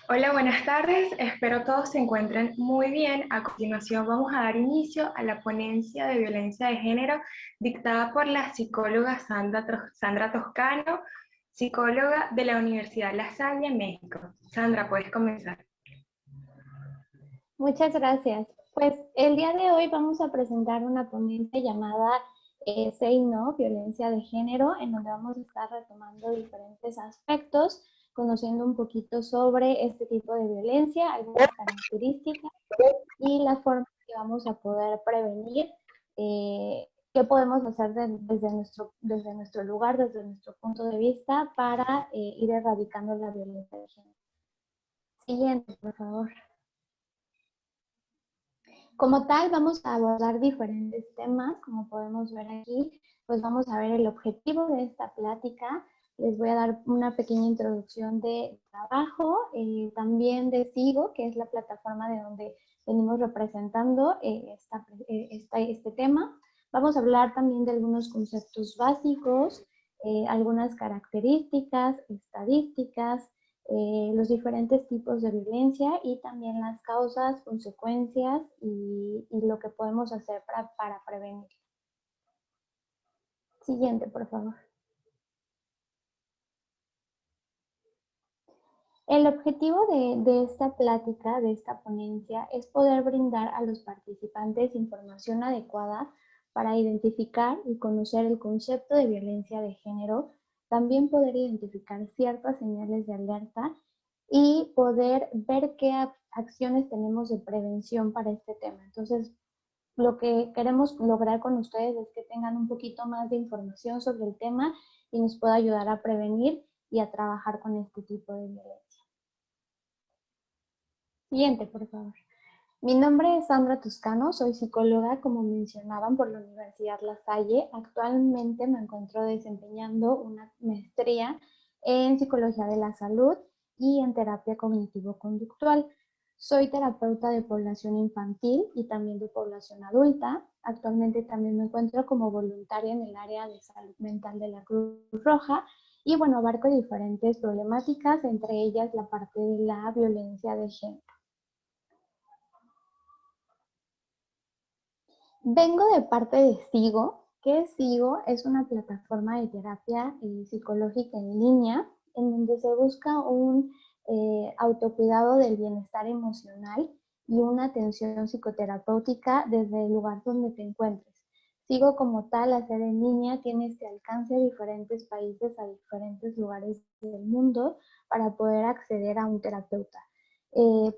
Hola, buenas tardes. Espero todos se encuentren muy bien. A continuación vamos a dar inicio a la ponencia de violencia de género dictada por la psicóloga Sandra Toscano, psicóloga de la Universidad La Salle, México. Sandra, puedes comenzar. Muchas gracias. Pues el día de hoy vamos a presentar una ponencia llamada Say No, violencia de género, en donde vamos a estar retomando diferentes aspectos, conociendo un poquito sobre este tipo de violencia, algunas características y las formas que vamos a poder prevenir, qué podemos hacer desde nuestro lugar, desde nuestro punto de vista, para ir erradicando la violencia de género. Siguiente, por favor. Como tal, vamos a abordar diferentes temas, como podemos ver aquí, pues vamos a ver el objetivo de esta plática. Les voy a dar una pequeña introducción de trabajo, también de SIGO, que es la plataforma de donde venimos representando este tema. Vamos a hablar también de algunos conceptos básicos, algunas características, estadísticas, los diferentes tipos de violencia y también las causas, consecuencias y lo que podemos hacer para prevenir. Siguiente, por favor. El objetivo de esta plática, de esta ponencia, es poder brindar a los participantes información adecuada para identificar y conocer el concepto de violencia de género, también poder identificar ciertas señales de alerta y poder ver qué acciones tenemos de prevención para este tema. Entonces, lo que queremos lograr con ustedes es que tengan un poquito más de información sobre el tema y nos pueda ayudar a prevenir y a trabajar con este tipo de violencia. Siguiente, por favor. Mi nombre es Sandra Toscano, soy psicóloga, como mencionaban, por la Universidad La Salle. Actualmente me encuentro desempeñando una maestría en Psicología de la Salud y en Terapia Cognitivo-Conductual. Soy terapeuta de población infantil y también de población adulta. Actualmente también me encuentro como voluntaria en el área de salud mental de la Cruz Roja y bueno, abarco diferentes problemáticas, entre ellas la parte de la violencia de género. Vengo de parte de SIGO, que SIGO es una plataforma de terapia psicológica en línea, en donde se busca un autocuidado del bienestar emocional y una atención psicoterapéutica desde el lugar donde te encuentres. SIGO como tal, hacer en línea, tiene este alcance a diferentes países, a diferentes lugares del mundo para poder acceder a un terapeuta.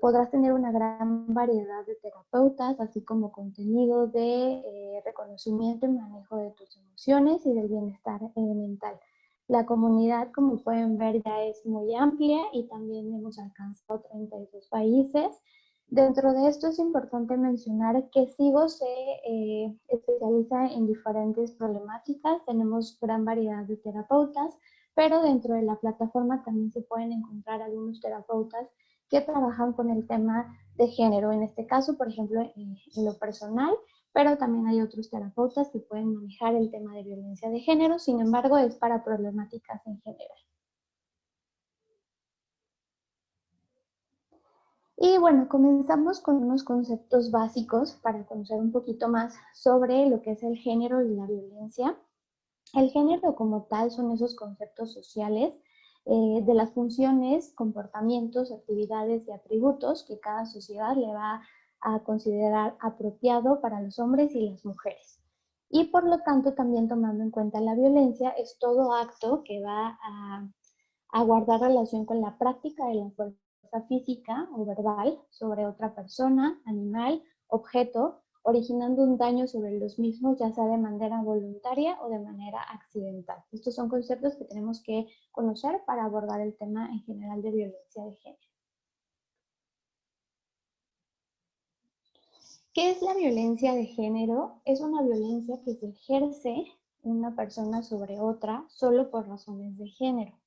Podrás tener una gran variedad de terapeutas, así como contenido de reconocimiento y manejo de tus emociones y del bienestar mental. La comunidad, como pueden ver, ya es muy amplia y también hemos alcanzado 32 países. Dentro de esto es importante mencionar que SIGO se especializa en diferentes problemáticas. Tenemos gran variedad de terapeutas, pero dentro de la plataforma también se pueden encontrar algunos terapeutas que trabajan con el tema de género. En este caso, por ejemplo, en lo personal, pero también hay otros terapeutas que pueden manejar el tema de violencia de género, sin embargo, es para problemáticas en general. Y bueno, comenzamos con unos conceptos básicos para conocer un poquito más sobre lo que es el género y la violencia. El género como tal son esos conceptos sociales de las funciones, comportamientos, actividades y atributos que cada sociedad le va a considerar apropiado para los hombres y las mujeres. Y por lo tanto, también tomando en cuenta la violencia, es todo acto que va a guardar relación con la práctica de la fuerza física o verbal sobre otra persona, animal, objeto, originando un daño sobre los mismos, ya sea de manera voluntaria o de manera accidental. Estos son conceptos que tenemos que conocer para abordar el tema en general de violencia de género. ¿Qué es la violencia de género? Es una violencia que se ejerce una persona sobre otra solo por razones de género.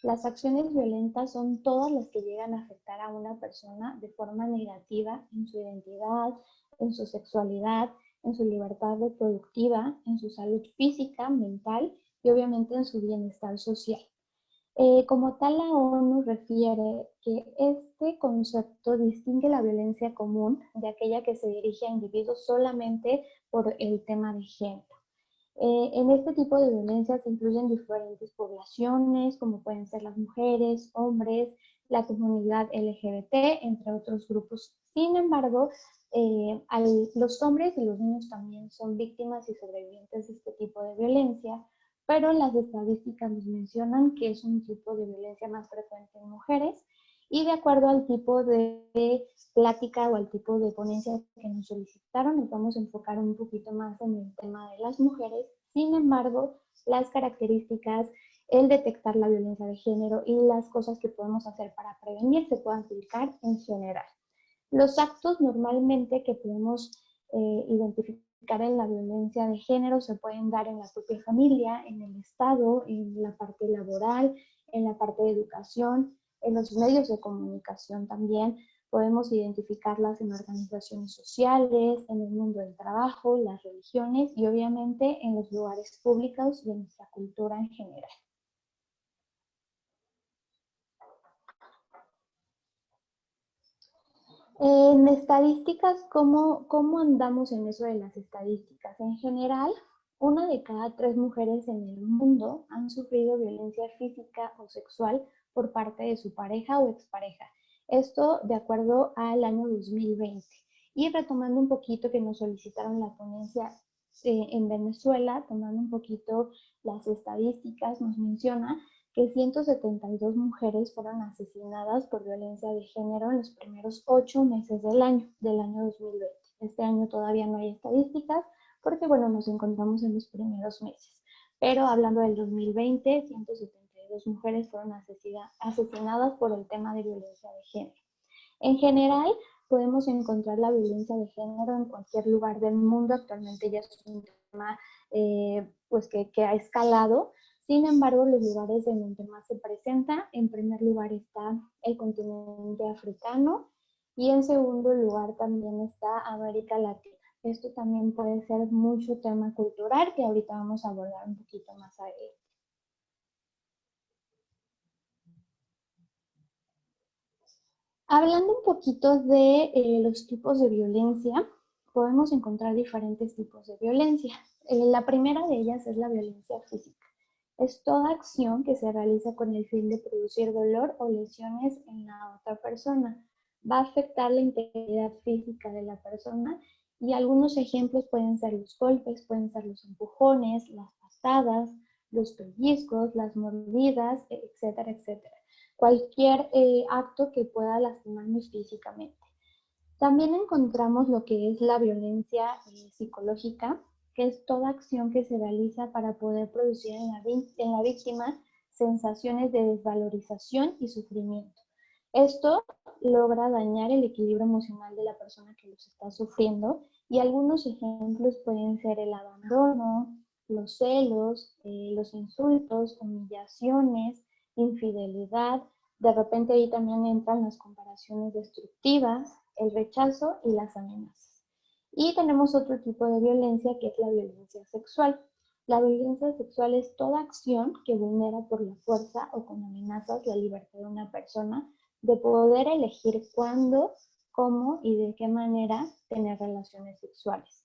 Las acciones violentas son todas las que llegan a afectar a una persona de forma negativa en su identidad, en su sexualidad, en su libertad reproductiva, en su salud física, mental y obviamente en su bienestar social. Como tal, la ONU refiere que este concepto distingue la violencia común de aquella que se dirige a individuos solamente por el tema de género. En este tipo de violencia se incluyen diferentes poblaciones, como pueden ser las mujeres, hombres, la comunidad LGBT, entre otros grupos. Sin embargo, los hombres y los niños también son víctimas y sobrevivientes de este tipo de violencia, pero las estadísticas nos mencionan que es un tipo de violencia más frecuente en mujeres, y de acuerdo al tipo de plática o al tipo de ponencia que nos solicitaron, nos vamos a enfocar un poquito más en el tema de las mujeres. Sin embargo, las características, el detectar la violencia de género y las cosas que podemos hacer para prevenir se pueden aplicar en general. Los actos normalmente que podemos identificar en la violencia de género se pueden dar en la propia familia, en el Estado, en la parte laboral, en la parte de educación, en los medios de comunicación también. Podemos identificarlas en organizaciones sociales, en el mundo del trabajo, las religiones y obviamente en los lugares públicos y en nuestra cultura en general. En estadísticas, ¿cómo andamos en eso de las estadísticas? En general, una de cada 3 mujeres en el mundo han sufrido violencia física o sexual por parte de su pareja o expareja. Esto de acuerdo al año 2020. Y retomando un poquito que nos solicitaron la ponencia en Venezuela, tomando un poquito las estadísticas, nos menciona que 172 mujeres fueron asesinadas por violencia de género en los primeros 8 meses del año 2020. Este año todavía no hay estadísticas porque, bueno, nos encontramos en los primeros meses. Pero hablando del 2020, 172 mujeres fueron asesinadas por el tema de violencia de género. En general, podemos encontrar la violencia de género en cualquier lugar del mundo. Actualmente ya es un tema pues que ha escalado. Sin embargo, los lugares en donde más se presenta, en primer lugar está el continente africano y en segundo lugar también está América Latina. Esto también puede ser mucho tema cultural que ahorita vamos a abordar un poquito más adelante. Hablando un poquito de los tipos de violencia, podemos encontrar diferentes tipos de violencia. La primera de ellas es la violencia física. Es toda acción que se realiza con el fin de producir dolor o lesiones en la otra persona. Va a afectar la integridad física de la persona y algunos ejemplos pueden ser los golpes, pueden ser los empujones, las patadas, los pellizcos, las mordidas, etcétera, etcétera. Cualquier acto que pueda lastimarnos físicamente. También encontramos lo que es la violencia psicológica, que es toda acción que se realiza para poder producir en la víctima sensaciones de desvalorización y sufrimiento. Esto logra dañar el equilibrio emocional de la persona que los está sufriendo y algunos ejemplos pueden ser el abandono, los celos, los insultos, humillaciones, infidelidad. De repente ahí también entran las comparaciones destructivas, el rechazo y las amenazas. Y tenemos otro tipo de violencia que es la violencia sexual. La violencia sexual es toda acción que vulnera por la fuerza o con amenazas la libertad de una persona de poder elegir cuándo, cómo y de qué manera tener relaciones sexuales.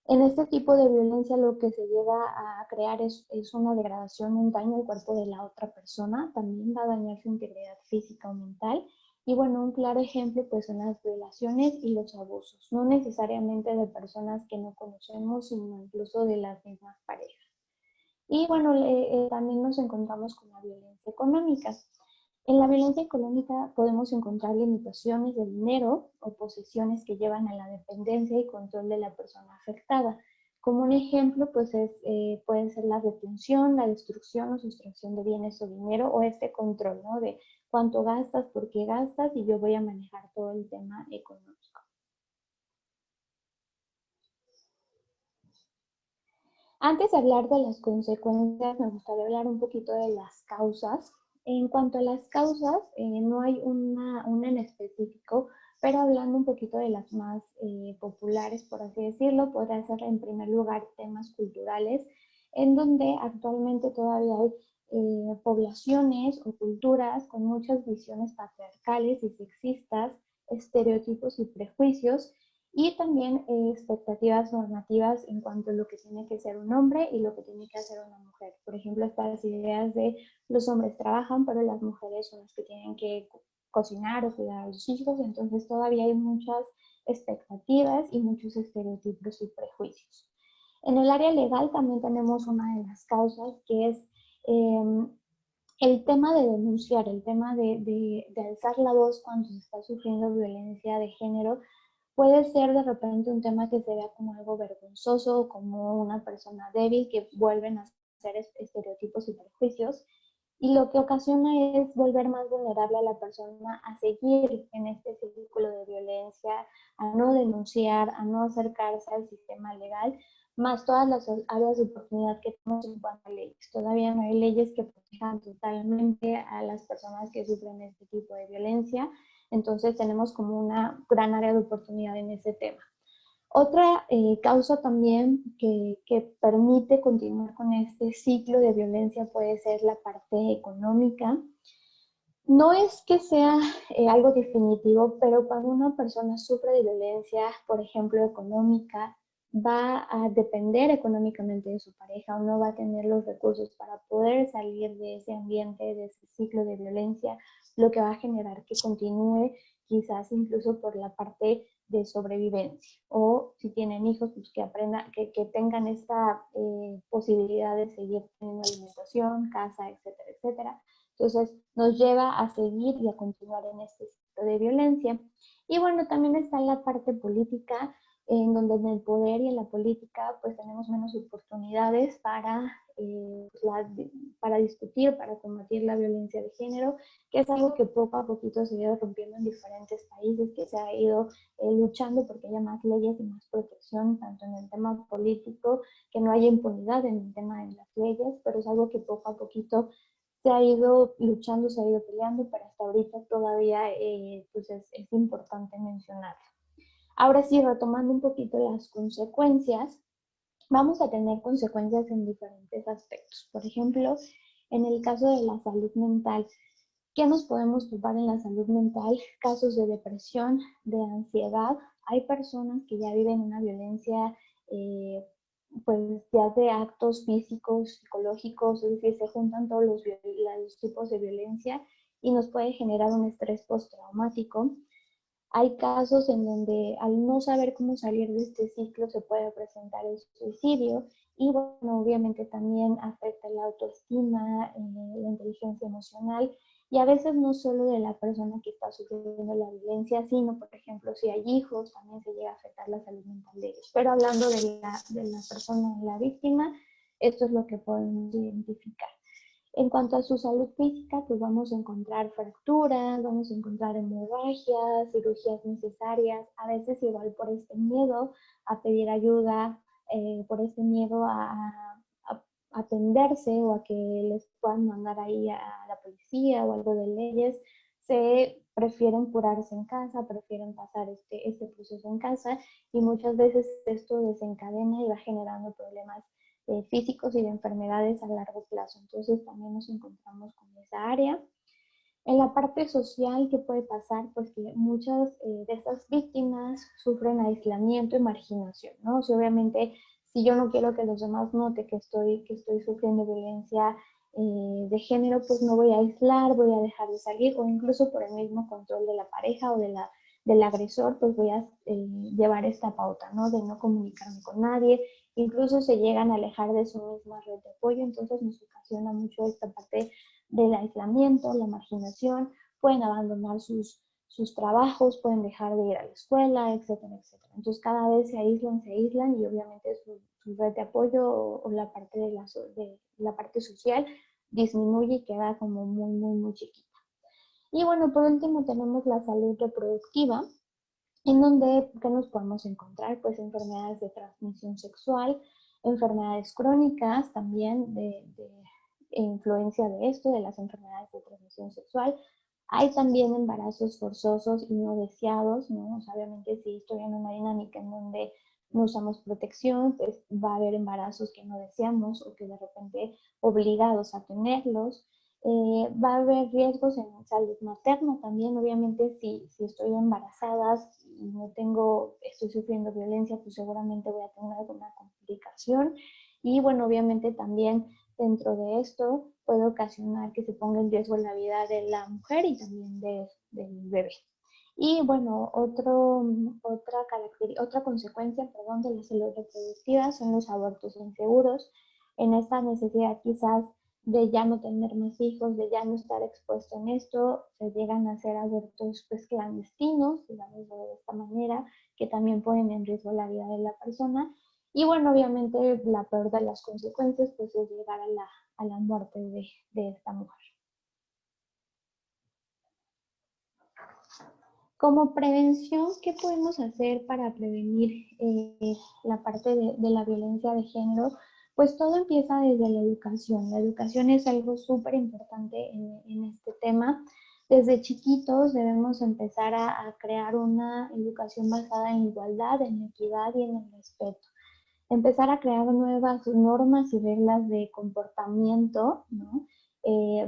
En este tipo de violencia lo que se llega a crear es una degradación, un daño al cuerpo de la otra persona, también va a dañar su integridad física o mental. Y bueno, un claro ejemplo pues son las violaciones y los abusos, no necesariamente de personas que no conocemos, sino incluso de las mismas parejas. Y bueno, también nos encontramos con la violencia económica. En la violencia económica podemos encontrar limitaciones de dinero o posesiones que llevan a la dependencia y control de la persona afectada. Como un ejemplo, pues puede ser la retención, la destrucción o sustracción de bienes o dinero o este control, ¿no? De cuánto gastas, por qué gastas y yo voy a manejar todo el tema económico. Antes de hablar de las consecuencias, me gustaría hablar un poquito de las causas. En cuanto a las causas, no hay una en específico, pero hablando un poquito de las más populares, por así decirlo, podría ser en primer lugar temas culturales, en donde actualmente todavía hay poblaciones o culturas con muchas visiones patriarcales y sexistas, estereotipos y prejuicios, y también expectativas normativas en cuanto a lo que tiene que ser un hombre y lo que tiene que hacer una mujer. Por ejemplo, estas ideas de los hombres trabajan, pero las mujeres son las que tienen que cocinar o cuidar a los hijos, entonces todavía hay muchas expectativas y muchos estereotipos y prejuicios. En el área legal también tenemos una de las causas que es el tema de denunciar, el tema de alzar la voz cuando se está sufriendo violencia de género. Puede ser de repente un tema que se vea como algo vergonzoso, como una persona débil que vuelven a hacer estereotipos y prejuicios, y lo que ocasiona es volver más vulnerable a la persona a seguir en este círculo de violencia, a no denunciar, a no acercarse al sistema legal, más todas las áreas de oportunidad que tenemos en cuanto a leyes. Todavía no hay leyes que protejan totalmente a las personas que sufren este tipo de violencia, entonces tenemos como una gran área de oportunidad en ese tema. Otra causa también que permite continuar con este ciclo de violencia puede ser la parte económica. No es que sea algo definitivo, pero cuando una persona sufre de violencia, por ejemplo, económica, va a depender económicamente de su pareja o no va a tener los recursos para poder salir de ese ambiente, de ese ciclo de violencia, lo que va a generar que continúe quizás incluso por la parte de sobrevivencia. O si tienen hijos, pues que aprendan, que tengan esta posibilidad de seguir teniendo alimentación, casa, etcétera, etcétera. Entonces, nos lleva a seguir y a continuar en este ciclo de violencia. Y bueno, también está la parte política, en donde en el poder y en la política pues tenemos menos oportunidades para discutir, para combatir la violencia de género, que es algo que poco a poquito se ha ido rompiendo en diferentes países, que se ha ido luchando porque haya más leyes y más protección, tanto en el tema político, que no haya impunidad en el tema de las leyes, pero es algo que poco a poquito se ha ido luchando, se ha ido peleando, pero hasta ahorita todavía pues es importante mencionarlo. Ahora sí, retomando un poquito las consecuencias, vamos a tener consecuencias en diferentes aspectos. Por ejemplo, en el caso de la salud mental, ¿qué nos podemos topar en la salud mental? Casos de depresión, de ansiedad. Hay personas que ya viven una violencia pues ya de actos físicos, psicológicos, es decir, se juntan todos los tipos de violencia y nos puede generar un estrés postraumático. Hay casos en donde al no saber cómo salir de este ciclo se puede presentar el suicidio y bueno, obviamente también afecta la autoestima, la inteligencia emocional y a veces no solo de la persona que está sufriendo la violencia, sino por ejemplo si hay hijos también se llega a afectar la salud mental de ellos. Pero hablando de la persona, la víctima, esto es lo que podemos identificar. En cuanto a su salud física, pues vamos a encontrar fracturas, vamos a encontrar hemorragias, cirugías necesarias, a veces igual por este miedo a pedir ayuda, por este miedo a atenderse o a que les puedan mandar ahí a la policía o algo de leyes, se prefieren curarse en casa, prefieren pasar este proceso en casa y muchas veces esto desencadena y va generando problemas físicos y de enfermedades a largo plazo. Entonces también nos encontramos con esa área. En la parte social, ¿qué puede pasar? Pues que muchas de estas víctimas sufren aislamiento y marginación, ¿no? O sea, obviamente, si yo no quiero que los demás noten que estoy sufriendo violencia de género, pues no voy a aislar, voy a dejar de salir, o incluso por el mismo control de la pareja o del agresor, pues voy a llevar esta pauta, ¿no? De no comunicarme con nadie, incluso se llegan a alejar de su misma red de apoyo, entonces nos ocasiona mucho esta parte del aislamiento, la marginación, pueden abandonar sus trabajos, pueden dejar de ir a la escuela, etcétera, etcétera. Entonces cada vez se aíslan y obviamente su red de apoyo o la parte de la parte social disminuye y queda como muy, muy, muy chiquita. Y bueno, por último tenemos la salud reproductiva, en donde, ¿qué nos podemos encontrar? Pues enfermedades de transmisión sexual, enfermedades crónicas también de influencia de esto, de las enfermedades de transmisión sexual. Hay también embarazos forzosos y no deseados, ¿no? O sea, obviamente si estoy en una dinámica en donde no usamos protección, pues va a haber embarazos que no deseamos o que de repente obligados a tenerlos. Va a haber riesgos en salud materna también, obviamente si estoy embarazada y no tengo, estoy sufriendo violencia, pues seguramente voy a tener alguna complicación. Y bueno, obviamente también dentro de esto puede ocasionar que se ponga en riesgo la vida de la mujer y también del bebé. Y bueno, otra consecuencia, perdón, de la salud reproductiva son los abortos inseguros. En esta necesidad quizás de ya no tener más hijos, de ya no estar expuesto en esto, se llegan a hacer abortos pues clandestinos, digamos de esta manera, que también ponen en riesgo la vida de la persona. Y bueno, obviamente la peor de las consecuencias pues es llegar a la muerte de esta mujer. Como prevención, ¿qué podemos hacer para prevenir la parte de la violencia de género? Pues todo empieza desde la educación. La educación es algo súper importante en este tema. Desde chiquitos debemos empezar a crear una educación basada en igualdad, en equidad y en el respeto. Empezar a crear nuevas normas y reglas de comportamiento, ¿no?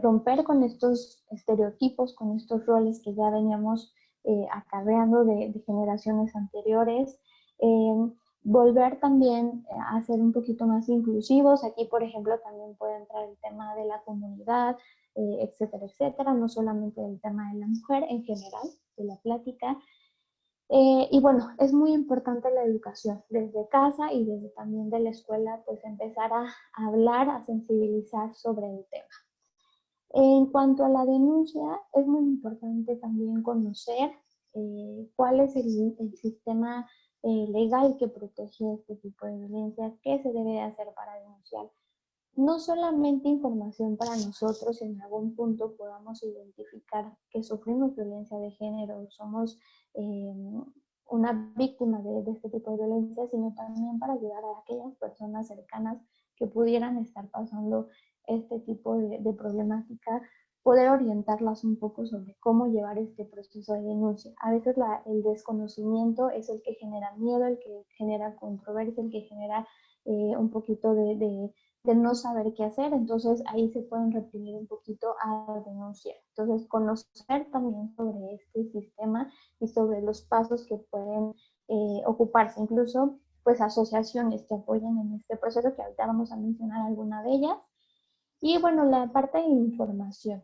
Romper con estos estereotipos, con estos roles que ya veníamos acarreando de generaciones anteriores. Volver también a ser un poquito más inclusivos. Aquí, por ejemplo, también puede entrar el tema de la comunidad, etcétera, etcétera, no solamente el tema de la mujer en general, de la plática. Y bueno, es muy importante la educación desde casa y desde también de la escuela, pues empezar a hablar, a sensibilizar sobre el tema. En cuanto a la denuncia, es muy importante también conocer cuál es el sistema legal que protege este tipo de violencia, qué se debe hacer para denunciar. No solamente información para nosotros, en algún punto podamos identificar que sufrimos violencia de género, somos una víctima de este tipo de violencia, sino también para ayudar a aquellas personas cercanas que pudieran estar pasando este tipo de problemática, poder orientarlas un poco sobre cómo llevar este proceso de denuncia. A veces el desconocimiento es el que genera miedo, el que genera controversia, el que genera un poquito de no saber qué hacer, entonces ahí se pueden reprimir un poquito a denunciar. Entonces, conocer también sobre este sistema y sobre los pasos que pueden ocuparse, incluso pues asociaciones que apoyen en este proceso, que ahorita vamos a mencionar alguna de ellas. Y bueno, la parte de información.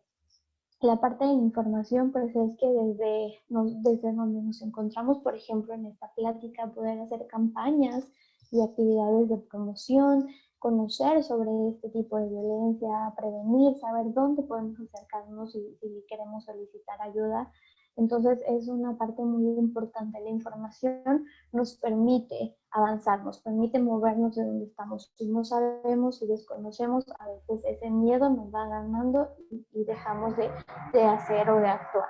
La parte de información, pues es que desde donde nos encontramos, por ejemplo, en esta plática, poder hacer campañas y actividades de promoción, conocer sobre este tipo de violencia, prevenir, saber dónde podemos acercarnos si queremos solicitar ayuda. Entonces es una parte muy importante. La información nos permite avanzar, nos permite movernos de donde estamos. Si no sabemos, si desconocemos, a veces ese miedo nos va ganando y dejamos de hacer o de actuar.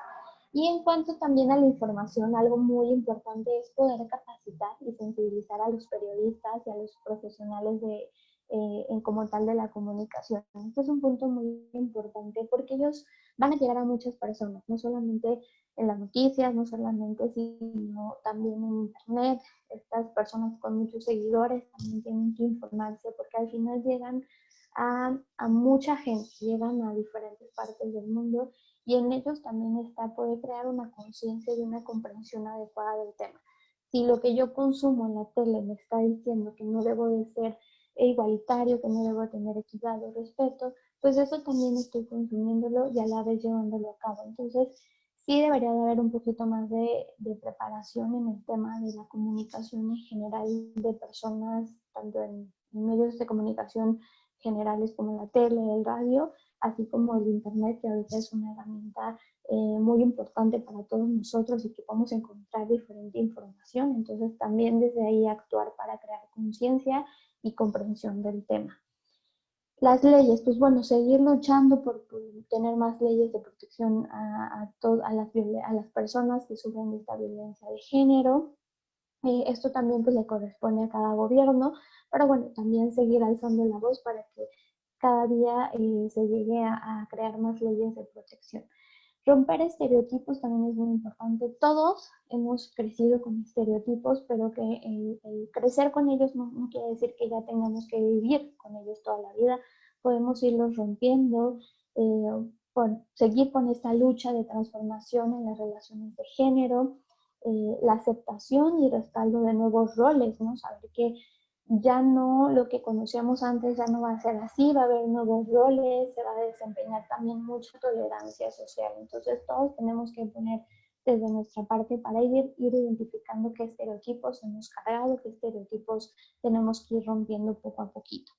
Y en cuanto también a la información, algo muy importante es poder capacitar y sensibilizar a los periodistas y a los profesionales en como tal de la comunicación. Este es un punto muy importante porque ellos van a llegar a muchas personas, no solamente en las noticias, no solamente, sino también en internet. Estas personas con muchos seguidores también tienen que informarse porque al final llegan a mucha gente, llegan a diferentes partes del mundo y en ellos también está poder crear una conciencia y una comprensión adecuada del tema. Si lo que yo consumo en la tele me está diciendo que no debo de ser igualitario, que no debo tener equidad o respeto, pues eso también estoy consumiéndolo y a la vez llevándolo a cabo. Entonces, sí debería de haber un poquito más de preparación en el tema de la comunicación en general de personas, tanto en medios de comunicación generales como la tele, el radio, así como el internet, que ahorita es una herramienta muy importante para todos nosotros y que podemos encontrar diferente información. Entonces también desde ahí actuar para crear conciencia y comprensión del tema. Las leyes, pues bueno, seguir luchando por tener más leyes de protección a las personas que sufren de esta violencia de género. Esto también pues le corresponde a cada gobierno, pero bueno, también seguir alzando la voz para que cada día se llegue a crear más leyes de protección. Romper estereotipos también es muy importante. Todos hemos crecido con estereotipos, pero que el crecer con ellos no quiere decir que ya tengamos que vivir con ellos toda la vida. Podemos irlos rompiendo, seguir con esta lucha de transformación en las relaciones de género, la aceptación y respaldo de nuevos roles, ¿no? Saber que ya no lo que conocíamos antes ya no va a ser así, va a haber nuevos roles, se va a desempeñar también mucha tolerancia social. Entonces todos tenemos que poner desde nuestra parte para ir identificando qué estereotipos hemos cargado, qué estereotipos tenemos que ir rompiendo poco a poquito.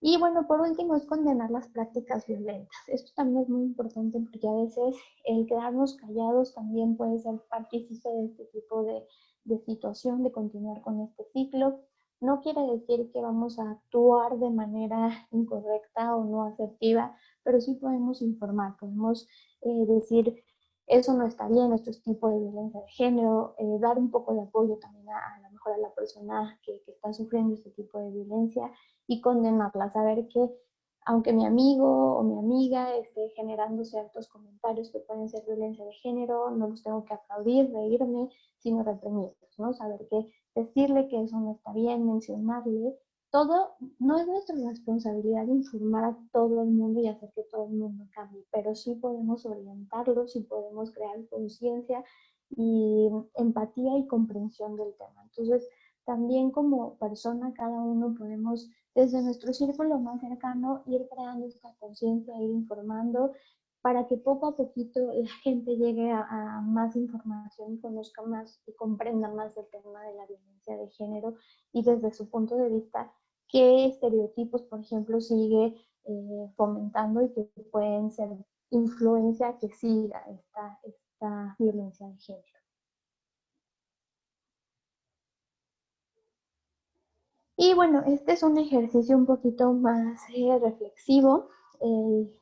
Y bueno, por último es condenar las prácticas violentas. Esto también es muy importante porque a veces el quedarnos callados también puede ser partícipe de este tipo de situación, de continuar con este ciclo. No quiere decir que vamos a actuar de manera incorrecta o no asertiva, pero sí podemos informar, podemos decir eso no está bien, esto es tipo de violencia de género, dar un poco de apoyo también a lo mejor a la persona que está sufriendo este tipo de violencia y condenarla, saber que aunque mi amigo o mi amiga esté generando ciertos comentarios que pueden ser violencia de género, no los tengo que aplaudir, reírme, sino reprimirlos, ¿no? Saber que decirle que eso no está bien, mencionarle, todo, no es nuestra responsabilidad informar a todo el mundo y hacer que todo el mundo cambie, pero sí podemos orientarlo, sí podemos crear conciencia y empatía y comprensión del tema. Entonces, también como persona, cada uno podemos, desde nuestro círculo más cercano, ir creando esta conciencia, ir informando para que poco a poquito la gente llegue a más información y conozca más y comprenda más el tema de la violencia de género y desde su punto de vista qué estereotipos, por ejemplo, sigue fomentando y que pueden ser influencia que siga esta violencia de género. Y bueno, este es un ejercicio un poquito más reflexivo, el,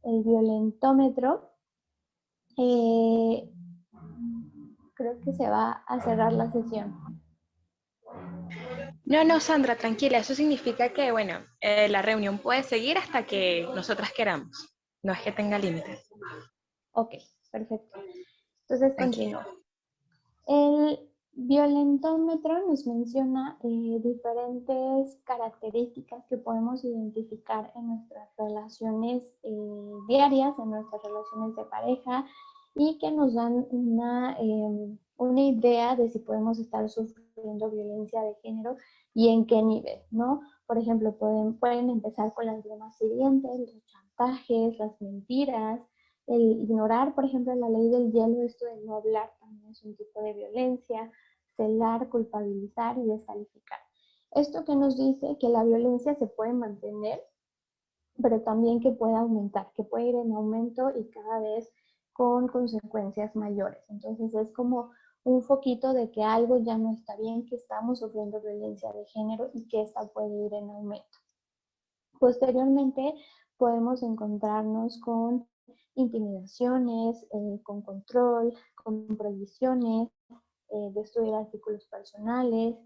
el violentómetro. Creo que se va a cerrar la sesión. No, no, Sandra, tranquila, eso significa que, bueno, la reunión puede seguir hasta que nosotras queramos, no es que tenga límites. Ok, perfecto. Entonces Tranquila. continúo. El violentómetro nos menciona diferentes características que podemos identificar en nuestras relaciones diarias, en nuestras relaciones de pareja y que nos dan una idea de si podemos estar sufriendo violencia de género y en qué nivel, ¿no? Por ejemplo, pueden empezar con las bromas hirientes, los chantajes, las mentiras, el ignorar, por ejemplo, la ley del hielo, esto de no hablar también es un tipo de violencia, celar, culpabilizar y descalificar. Esto que nos dice que la violencia se puede mantener, pero también que puede aumentar, que puede ir en aumento y cada vez con consecuencias mayores. Entonces es como un foquito de que algo ya no está bien, que estamos sufriendo violencia de género y que esta puede ir en aumento. Posteriormente podemos encontrarnos con intimidaciones, con control, con prohibiciones, destruir artículos personales,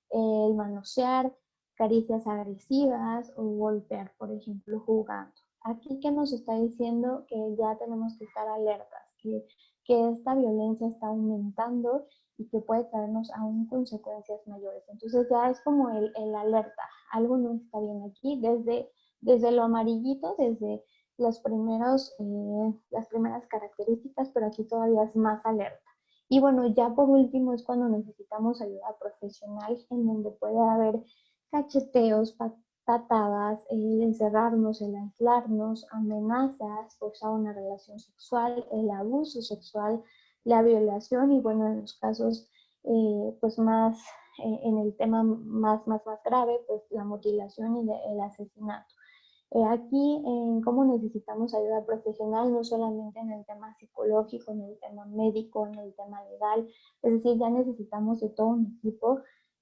el manosear, caricias agresivas o golpear, por ejemplo, jugando. Aquí que nos está diciendo que ya tenemos que estar alertas, que esta violencia está aumentando y que puede traernos aún consecuencias mayores. Entonces ya es como el alerta, algo no está bien aquí, desde lo amarillito, desde las primeras características, pero aquí todavía es más alerta. Y bueno, ya por último es cuando necesitamos ayuda profesional, en donde puede haber cacheteos, patadas, el encerrarnos, el aislarnos, amenazas, forzar una relación sexual, el abuso sexual, la violación y bueno, en los casos pues más, en el tema más grave, pues la mutilación y el asesinato. Aquí en cómo necesitamos ayuda profesional, no solamente en el tema psicológico, en el tema médico, en el tema legal, es decir, ya necesitamos de todo un equipo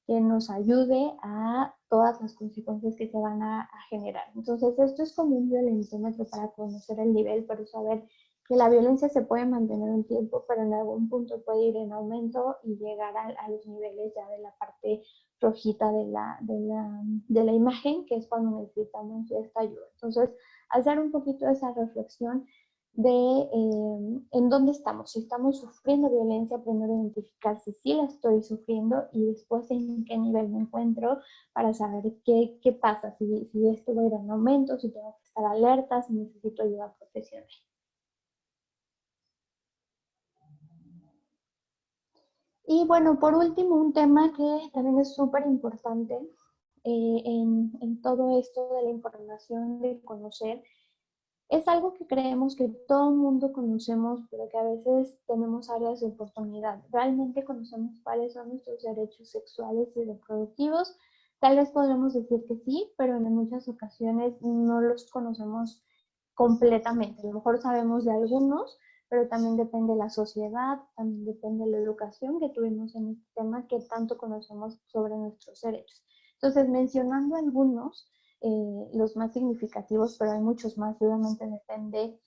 que nos ayude a todas las consecuencias que se van a generar. Entonces, esto es como un violentómetro para conocer el nivel, para saber que la violencia se puede mantener un tiempo, pero en algún punto puede ir en aumento y llegar a los niveles ya de la parte rojita de la imagen, que es cuando necesitamos esta ayuda. Entonces, hacer un poquito esa reflexión en dónde estamos. Si estamos sufriendo violencia, primero identificar si sí la estoy sufriendo y después en qué nivel me encuentro para saber qué pasa, si esto va a ir en aumento, si tengo que estar alerta, si necesito ayuda profesional. Y bueno, por último, un tema que también es súper importante en todo esto de la información, de conocer, es algo que creemos que todo el mundo conocemos, pero que a veces tenemos áreas de oportunidad. ¿Realmente conocemos cuáles son nuestros derechos sexuales y reproductivos? Tal vez podremos decir que sí, pero en muchas ocasiones no los conocemos completamente. A lo mejor sabemos de algunos, pero también depende de la sociedad, también depende de la educación que tuvimos en este tema, que tanto conocemos sobre nuestros derechos. Entonces, mencionando algunos, los más significativos, pero hay muchos más, y obviamente depende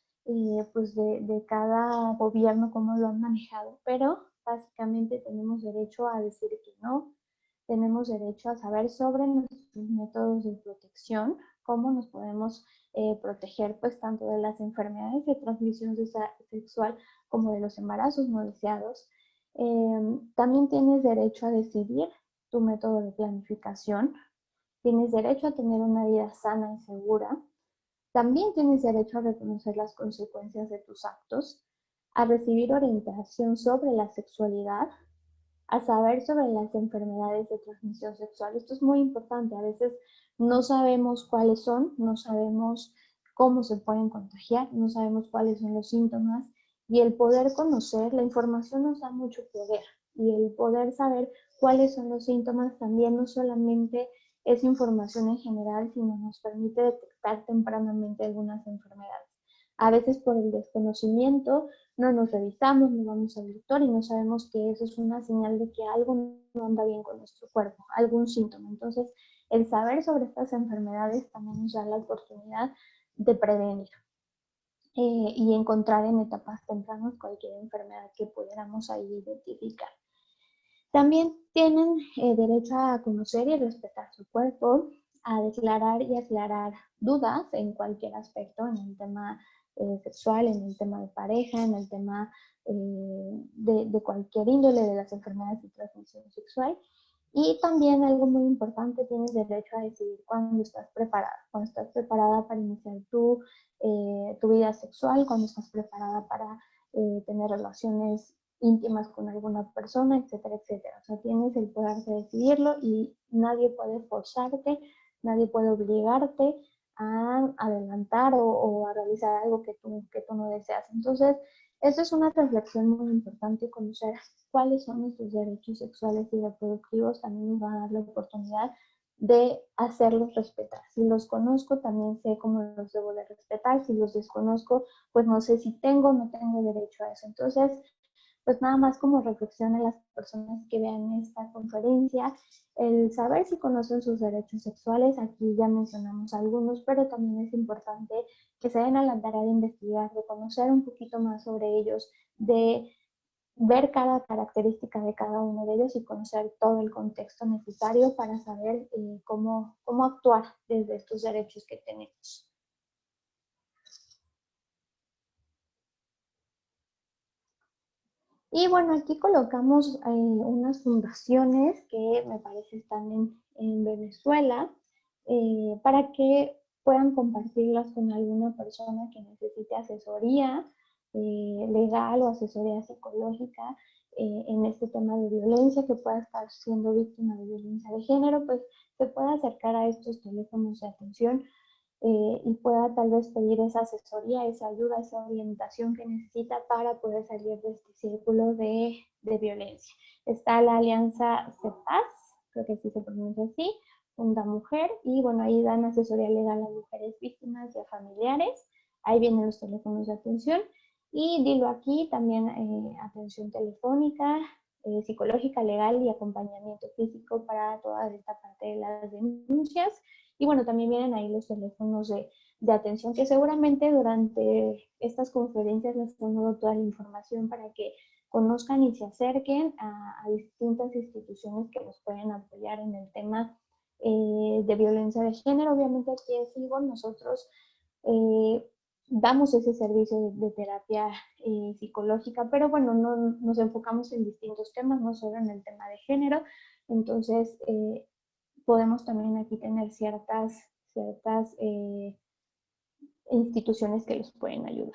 pues de cada gobierno cómo lo han manejado, pero básicamente tenemos derecho a decir que no, tenemos derecho a saber sobre nuestros métodos de protección, cómo nos podemos proteger pues tanto de las enfermedades de transmisión sexual como de los embarazos no deseados. También tienes derecho a decidir tu método de planificación, tienes derecho a tener una vida sana y segura. También tienes derecho a reconocer las consecuencias de tus actos, a recibir orientación sobre la sexualidad, a saber sobre las enfermedades de transmisión sexual. Esto es muy importante. A veces no sabemos cuáles son, no sabemos cómo se pueden contagiar, no sabemos cuáles son los síntomas. Y el poder conocer, la información nos da mucho poder. Y el poder saber cuáles son los síntomas también no solamente es información en general, sino nos permite detectar tempranamente algunas enfermedades. A veces por el desconocimiento no nos revisamos, no vamos al doctor y no sabemos que eso es una señal de que algo no anda bien con nuestro cuerpo, algún síntoma. Entonces, el saber sobre estas enfermedades también nos da la oportunidad de prevenir y encontrar en etapas tempranas cualquier enfermedad que pudiéramos ahí identificar. También tienen derecho a conocer y respetar su cuerpo, a declarar y aclarar dudas en cualquier aspecto, en el tema sexual, en el tema de pareja, en el tema de cualquier índole de las enfermedades de transmisión sexual. Y también algo muy importante, tienes derecho a decidir cuándo estás preparada para iniciar tu vida sexual, cuando estás preparada para tener relaciones íntimas con alguna persona, etcétera, etcétera. O sea, tienes el poder de decidirlo y nadie puede forzarte, nadie puede obligarte a adelantar o a realizar algo que tú no deseas. Entonces, eso es una reflexión muy importante, conocer cuáles son nuestros derechos sexuales y reproductivos también nos va a dar la oportunidad de hacerlos respetar. Si los conozco, también sé cómo los debo de respetar. Si los desconozco, pues no sé si tengo o no tengo derecho a eso. Entonces, pues nada más como reflexión a las personas que vean esta conferencia, el saber si conocen sus derechos sexuales, aquí ya mencionamos algunos, pero también es importante que se den a la tarea de investigar, de conocer un poquito más sobre ellos, de ver cada característica de cada uno de ellos y conocer todo el contexto necesario para saber cómo actuar desde estos derechos que tenemos. Y bueno, aquí colocamos unas fundaciones que me parece están en Venezuela para que puedan compartirlas con alguna persona que necesite asesoría legal o asesoría psicológica en este tema de violencia, que pueda estar siendo víctima de violencia de género, pues se pueda acercar a estos teléfonos de atención y pueda tal vez pedir esa asesoría, esa ayuda, esa orientación que necesita para poder salir de este círculo de violencia. Está la alianza CEPAS, creo que sí se pronuncia así, Funda Mujer, y bueno, ahí dan asesoría legal a mujeres víctimas y a familiares. Ahí vienen los teléfonos de atención. Y dilo aquí, también atención telefónica, psicológica, legal y acompañamiento físico para toda esta parte de las denuncias. Y bueno, también vienen ahí los teléfonos de atención que seguramente durante estas conferencias les han dado toda la información para que conozcan y se acerquen a distintas instituciones que los pueden apoyar en el tema de violencia de género. Obviamente aquí en SIGO nosotros damos ese servicio de terapia psicológica, pero bueno, no, nos enfocamos en distintos temas, no solo en el tema de género, entonces podemos también aquí tener ciertas instituciones que los pueden ayudar.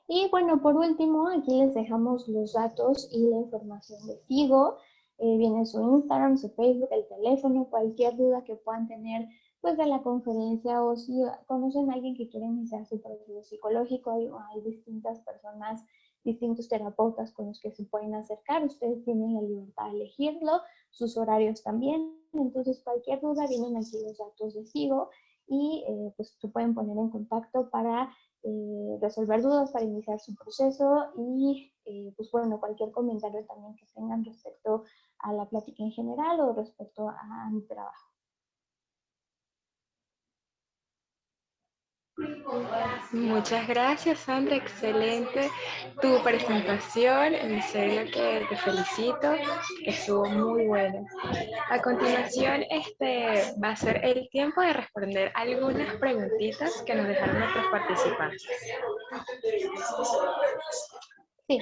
Y bueno, por último, aquí les dejamos los datos y la información de Figo. Viene su Instagram, su Facebook, el teléfono, cualquier duda que puedan tener pues de la conferencia, o si conocen a alguien que quiere iniciar su proceso psicológico, hay distintas personas, distintos terapeutas con los que se pueden acercar. Ustedes tienen la libertad de elegirlo, sus horarios también. Entonces, cualquier duda, vienen aquí los datos de Figo y pues se pueden poner en contacto para resolver dudas, para iniciar su proceso y pues bueno, cualquier comentario también que tengan respecto a la plática en general o respecto a mi trabajo. Muchas gracias, Sandra. Excelente tu presentación. En serio que te felicito. Estuvo muy buena. A continuación, va a ser el tiempo de responder algunas preguntitas que nos dejaron nuestros participantes. Sí.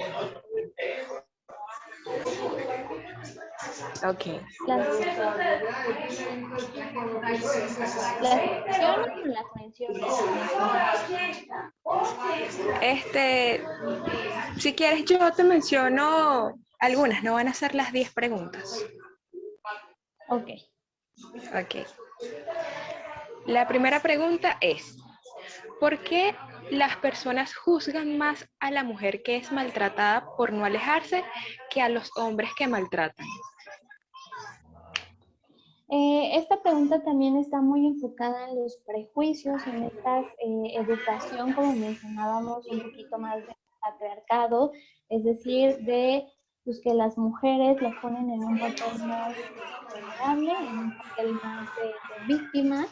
Ok. ¿Las menciono o las menciono? Si quieres, yo te menciono algunas, no van a ser las 10 preguntas. Ok. Ok. La primera pregunta es, ¿por qué las personas juzgan más a la mujer que es maltratada por no alejarse que a los hombres que maltratan? Esta pregunta también está muy enfocada en los prejuicios, en esta educación, como mencionábamos, un poquito más de patriarcado, es decir, de pues, que las mujeres las ponen en un papel más vulnerable, en un papel más de víctima.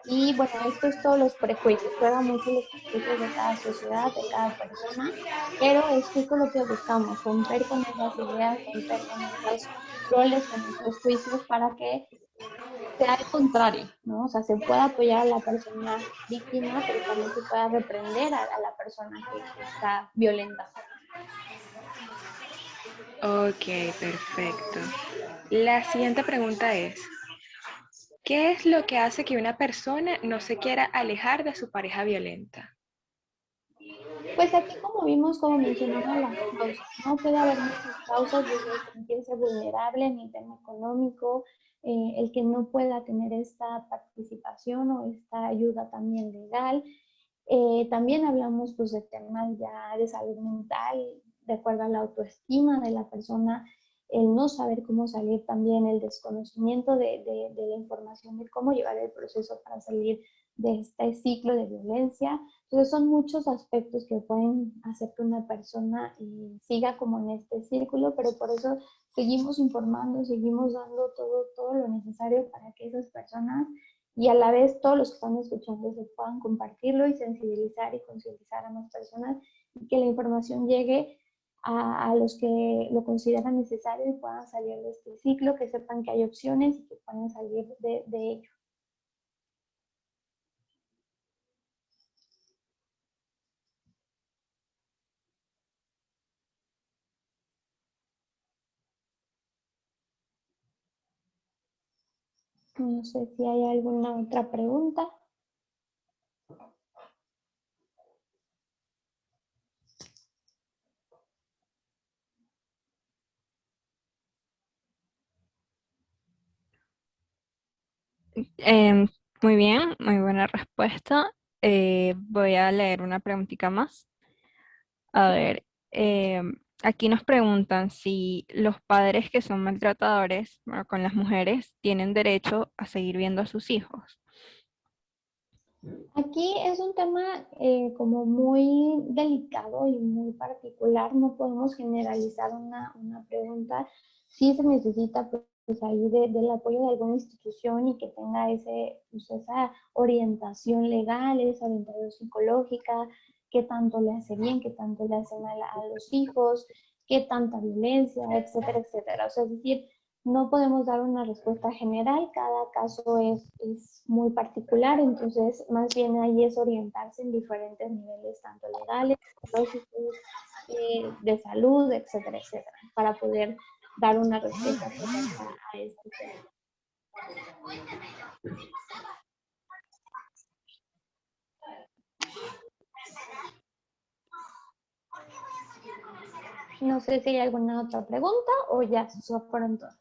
Y bueno, esto es todos los prejuicios, juega mucho los prejuicios de cada sociedad, de cada persona, pero es justo lo que buscamos, romper con esas ideas, romper con esos roles, con esos juicios para que sea al contrario, ¿no? O sea, se puede apoyar a la persona víctima, pero también se puede reprender a la persona que está violenta. Ok, perfecto. La siguiente pregunta es, ¿qué es lo que hace que una persona no se quiera alejar de su pareja violenta? Pues aquí como vimos, como mencionamos las causas, ¿no? Puede haber muchas causas desde el sentirse vulnerable en el tema económico, el que no pueda tener esta participación o esta ayuda también legal. También hablamos pues de temas ya de salud mental, de acuerdo a la autoestima de la persona, el no saber cómo salir también, el desconocimiento de la información de cómo llevar el proceso para salir de este ciclo de violencia. Entonces son muchos aspectos que pueden hacer que una persona siga como en este círculo, pero por eso seguimos informando, seguimos dando todo lo necesario para que esas personas y a la vez todos los que están escuchando se puedan compartirlo y sensibilizar y concientizar a más personas y que la información llegue a los que lo consideran necesario y puedan salir de este ciclo, que sepan que hay opciones y que pueden salir de ello. No sé si hay alguna otra pregunta. Muy bien, muy buena respuesta. Voy a leer una preguntita más. A ver, aquí nos preguntan si los padres que son maltratadores, bueno, con las mujeres tienen derecho a seguir viendo a sus hijos. Aquí es un tema como muy delicado y muy particular, no podemos generalizar una pregunta. Sí se necesita pues ahí del apoyo de alguna institución y que tenga pues, esa orientación legal, esa orientación psicológica, qué tanto le hace bien, qué tanto le hace mal a los hijos, qué tanta violencia, etcétera, etcétera. O sea, es decir, no podemos dar una respuesta general, cada caso es muy particular, entonces más bien ahí es orientarse en diferentes niveles, tanto legales, psicológicos, de salud, etcétera, etcétera, para poder dar una respuesta correcta a este tema. No sé si hay alguna otra pregunta o ya se fueron todas.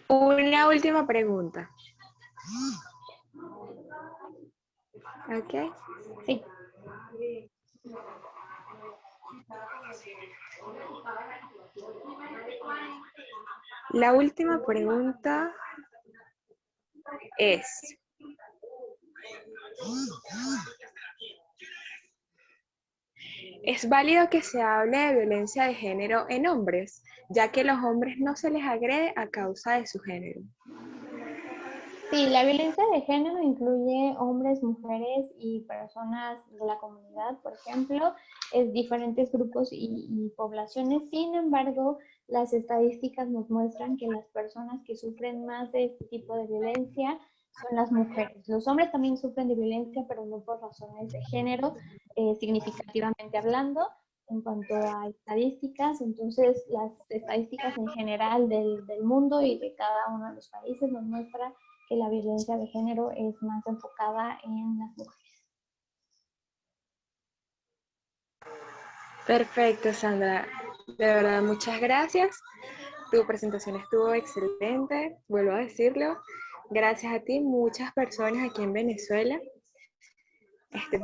Una última pregunta. ¿Ok? Sí. La última pregunta es, ¿es válido que se hable de violencia de género en hombres, ya que a los hombres no se les agrede a causa de su género? Sí, la violencia de género incluye hombres, mujeres y personas de la comunidad, por ejemplo, diferentes grupos y poblaciones. Sin embargo, las estadísticas nos muestran que las personas que sufren más de este tipo de violencia son las mujeres. Los hombres también sufren de violencia, pero no por razones de género, significativamente hablando. En cuanto a estadísticas, entonces las estadísticas en general del mundo y de cada uno de los países nos muestran que la violencia de género es más enfocada en las mujeres. Perfecto, Sandra. De verdad, muchas gracias. Tu presentación estuvo excelente, vuelvo a decirlo. Gracias a ti, muchas personas aquí en Venezuela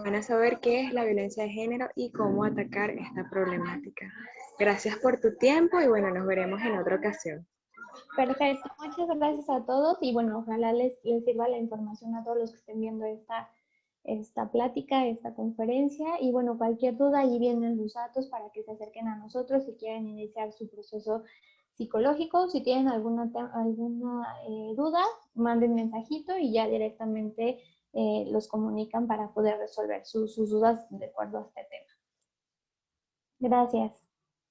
van a saber qué es la violencia de género y cómo atacar esta problemática. Gracias por tu tiempo y bueno, nos veremos en otra ocasión. Perfecto, muchas gracias a todos y bueno, ojalá les sirva la información a todos los que estén viendo esta plática, esta conferencia y bueno, cualquier duda, ahí vienen los datos para que se acerquen a nosotros si quieren iniciar su proceso psicológico. Si tienen alguna duda, manden mensajito y ya directamente los comunican para poder resolver sus dudas de acuerdo a este tema. Gracias.